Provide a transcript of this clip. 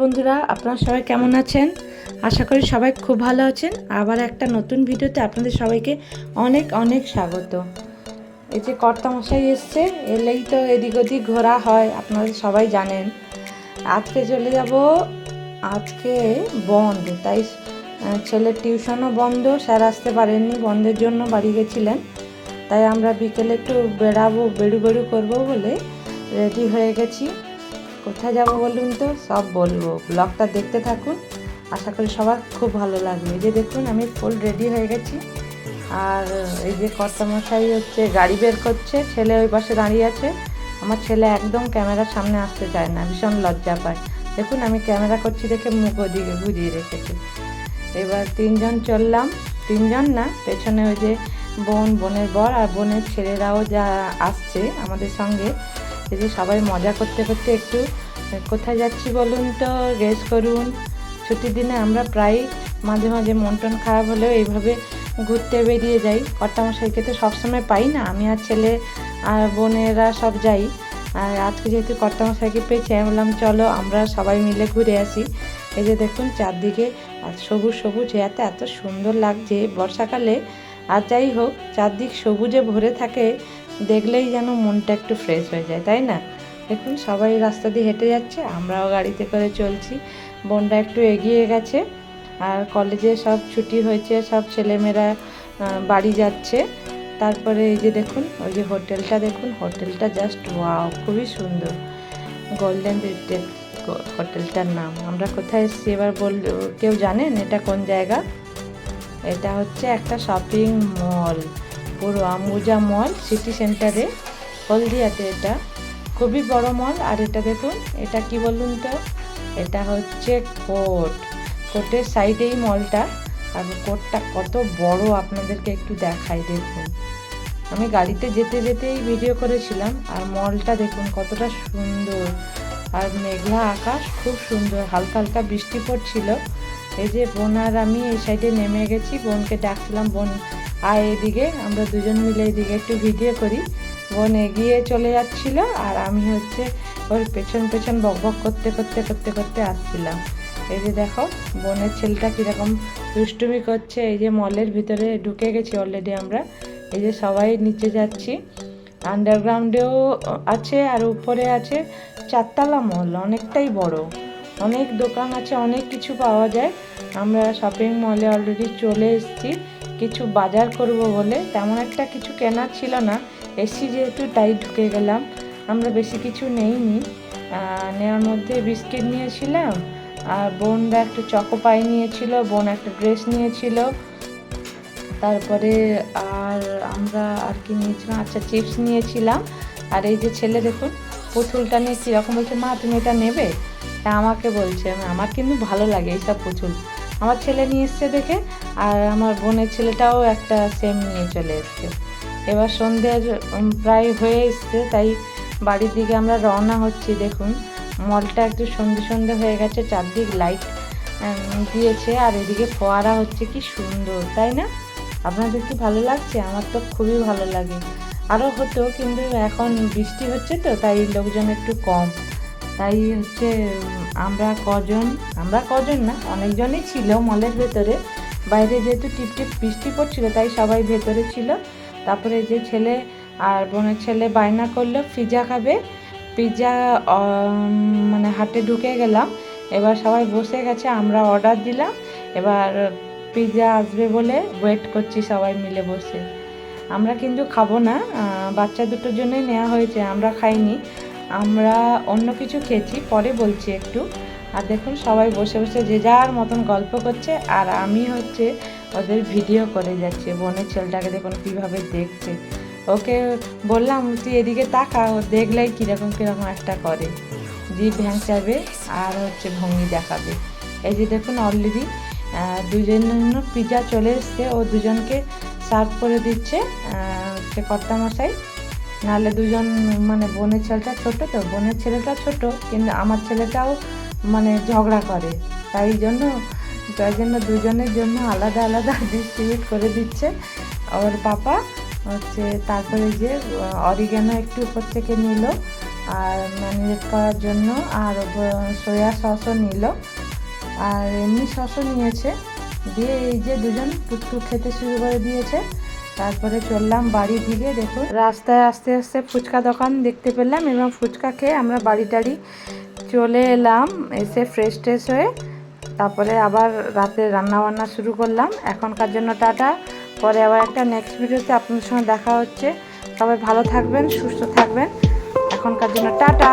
বন্ধুরা, আপনারা সবাই কেমন আছেন? আশা করি সবাই খুব ভালো আছেন। আবার একটা নতুন ভিডিওতে আপনাদের সবাইকে অনেক অনেক স্বাগত। এই যে কর্তামশাই এসছে, এলেই তো এদিক ওদিক ঘোরা হয়, আপনারা সবাই জানেন। আজকে চলে যাব, আজকে বন্ধ, তাই ছেলের টিউশনও বন্ধ, স্যার আসতে পারেননি, বন্ধের জন্য বাড়ি গেছিলেন। তাই আমরা বিকেলে একটু বেড়ু করবো বলে রেডি হয়ে গেছি। কোথায় যাব বলুন তো, সব বলবো, ব্লগটা দেখতে থাকুন, আশা করি সবার খুব ভালো লাগবে। এই যে দেখুন, আমি ফুল রেডি হয়ে গেছি। আর এই যে কর্তামশাই হচ্ছে গাড়ি বের করছে, ছেলে ওই পাশে দাঁড়িয়ে আছে। আমার ছেলে একদম ক্যামেরার সামনে আসতে চায় না, ভীষণ লজ্জা পায়। দেখুন আমি ক্যামেরা করছি দেখে মুখ ওদিকে ঘুরিয়ে রেখেছি। এবার তিনজন চললাম, তিনজন না, পেছনে ওই যে বোনের বর আর বোনের ছেলেরাও যা আসছে আমাদের সঙ্গে। এই যে সবাই মজা করতে করতে একটু কোথায় যাচ্ছি বলুন তো, গেস করুন। ছুটির দিনে আমরা প্রায় মাঝে মাঝে মন টন খারাপ হলেও এইভাবে ঘুরতে বেরিয়ে যাই। কর্তামশাইকে তো সবসময় পাই না, আমি আর ছেলে আর বোনেরা সব যাই। আর আজকে যেহেতু কর্তামশাইকে পেয়েছি, আমি বললাম চলো আমরা সবাই মিলে ঘুরে আসি। এই যে দেখুন চারদিকে সবুজ সবুজ, এত সুন্দর লাগছে বর্ষাকালে। আর যাই হোক, চারদিক সবুজে ভরে থাকে, দেখলেই যেন মনটা একটু ফ্রেশ হয়ে যায়, তাই না? দেখুন সবাই রাস্তা দিয়ে হেঁটে যাচ্ছে, আমরাও গাড়িতে করে চলছি। বোনটা একটু এগিয়ে গেছে। আর কলেজে সব ছুটি হয়েছে, সব ছেলেমেয়েরা বাড়ি যাচ্ছে। তারপরে এই যে দেখুন, ওই যে হোটেলটা দেখুন, হোটেলটা জাস্ট ওয়াও, খুবই সুন্দর। গোল্ডেন রিট্রিট হোটেলটার নাম। আমরা কোথায় এসেছি এবার কেউ জানেন এটা কোন জায়গা? এটা হচ্ছে একটা শপিং মল, পুরো আম্বুজা মল, সিটি সেন্টারে, হলদিয়াতে। এটা খুবই বড় মল। আর এটা দেখুন, এটা কি বলুন তো, এটা হচ্ছে কোর্টের সাইডেই মলটা। আর কোর্টটা কত বড় আপনাদেরকে একটু দেখাই, দেখুন। আমি গাড়িতে যেতে যেতেই ভিডিও করেছিলাম। আর মলটা দেখুন কতটা সুন্দর, আর মেঘলা আকাশ, খুব সুন্দর, হালকা হালকা বৃষ্টি পড়ছিল। এই যে বোন আর আমি এই সাইডে নেমে গেছি, বোনকে ডাকছিলাম, বোন আয় এদিকে, আমরা দুজন মিলে এদিকে একটু ভিডিও করি। বোন এগিয়ে চলে যাচ্ছিল, আর আমি হচ্ছে ওর পেছন পেছন বকবক করতে করতে করতে করতে আসছিলাম। এই যে দেখো বোনের ছেলেটা কীরকম দুষ্টুমি করছে। এই যে মলের ভিতরে ঢুকে গেছি অলরেডি আমরা। এই যে সবাই নিচে যাচ্ছি, আন্ডারগ্রাউন্ডেও আছে আর উপরে আছে। চারতলা মল, অনেকটাই বড়, অনেক দোকান আছে, অনেক কিছু পাওয়া যায়। আমরা শপিং মলে অলরেডি চলে এসেছি কিছু বাজার করব বলে। তেমন একটা কিছু কেনার ছিল না, এসছি যেহেতু তাই ঢুকে গেলাম। আমরা বেশি কিছু নেইনি, নেওয়ার মধ্যে বিস্কিট নিয়েছিলাম, আর বোনরা একটা চকোপাই নিয়েছিল, বোন একটা ড্রেস নিয়েছিল। তারপরে আর আমরা আর কি নিয়েছিলাম, আচ্ছা চিপস নিয়েছিলাম। আর এই যে ছেলে দেখুন পুতুলটা নিয়ে কীরকম বলছে, মা তুমি এটা নেবে? আমাকে বলছে, আমার কিন্তু ভালো লাগে এইসব পুতুল। আমার ছেলে নিয়ে এসছে দেখে, আর আমার বোনের ছেলেটাও একটা সেম নিয়ে চলে এসছে। এবার সন্ধ্যের প্রায় হয়ে এসছে, তাই বাড়ির দিকে আমরা রওনা হচ্ছি। দেখুন মলটা একটু সন্ধে হয়ে গেছে, চারদিক লাইট দিয়েছে, আর এদিকে ফোয়ারা হচ্ছে, কি সুন্দর, তাই না? আপনাদের কি ভালো লাগছে? আমার তো খুবই ভালো লাগে। আরও হতো, কিন্তু এখন বৃষ্টি হচ্ছে তো, তাই লোকজন একটু কম। তাই হচ্ছে আমরা কজন না, অনেকজনই ছিল মলের ভেতরে। বাইরে যেহেতু টিপটিপ বৃষ্টি পড়ছিল, তাই সবাই ভেতরে ছিল। তারপরে যে ছেলে আর বোনের ছেলে বায়না করলো পিৎজা খাবে, পিৎজা মানে হাটে ঢুকে গেলাম। এবার সবাই বসে গেছে, আমরা অর্ডার দিলাম। এবার পিৎজা আসবে বলে ওয়েট করছি সবাই মিলে বসে। আমরা কিন্তু খাবো না, বাচ্চা দুটোর জন্যই নেওয়া হয়েছে, আমরা খাইনি। আমরা অন্য কিছু খেয়েছি, পরে বলছি একটু। আর দেখুন সবাই বসে বসে যে যার মতন গল্প করছে, আর আমি হচ্ছে ওদের ভিডিও করে যাচ্ছি। বোনের ছেলেটাকে দেখুন কীভাবে দেখছে, ওকে বললাম তুই এদিকে তাকা, ও দেখলেই কীরকম একটা করে, জিভ ভ্যাংচাবে আর হচ্ছে ভঙ্গি দেখাবে। এই যে দেখুন অলরেডি দুজনের জন্য পিৎজা চলে এসছে, ও দুজনকে সার্ভ করে দিচ্ছে হচ্ছে কর্তামশাই। নাহলে দুজন, মানে বোনের ছেলেটা ছোটো তো, বোনের ছেলেটা ছোট, কিন্তু আমার ছেলেটাও মানে ঝগড়া করে, তাই জন্য দুজনের জন্য আলাদা আলাদা ডিস্ট্রিবিউট করে দিচ্ছে ওর পাপা হচ্ছে। তারপরে যে অরিগ্যানো একটু উপর থেকে নিল, আর ম্যারিনেট করার জন্য, আর সয়া সসও নিল, আর এমনি সসও নিয়েছে। দিয়ে এই যে দুজন পুচকু খেতে শুরু করে দিয়েছে। তারপরে চললাম বাড়ি দিকে। দেখো রাস্তায় আস্তে আস্তে ফুচকা দোকান দেখতে পেলাম এবং ফুচকা খেয়ে আমরা বাড়ি টাড়ি চলে এলাম। এসে ফ্রেশ ট্রেশ হয়ে তারপরে আবার রাতে রান্নাবান্না শুরু করলাম। এখনকার জন্য টাটা, পরে আবার একটা নেক্সট ভিডিওতে আপনাদের সঙ্গে দেখা হচ্ছে। সবাই ভালো থাকবেন, সুস্থ থাকবেন। এখনকার জন্য টাটা।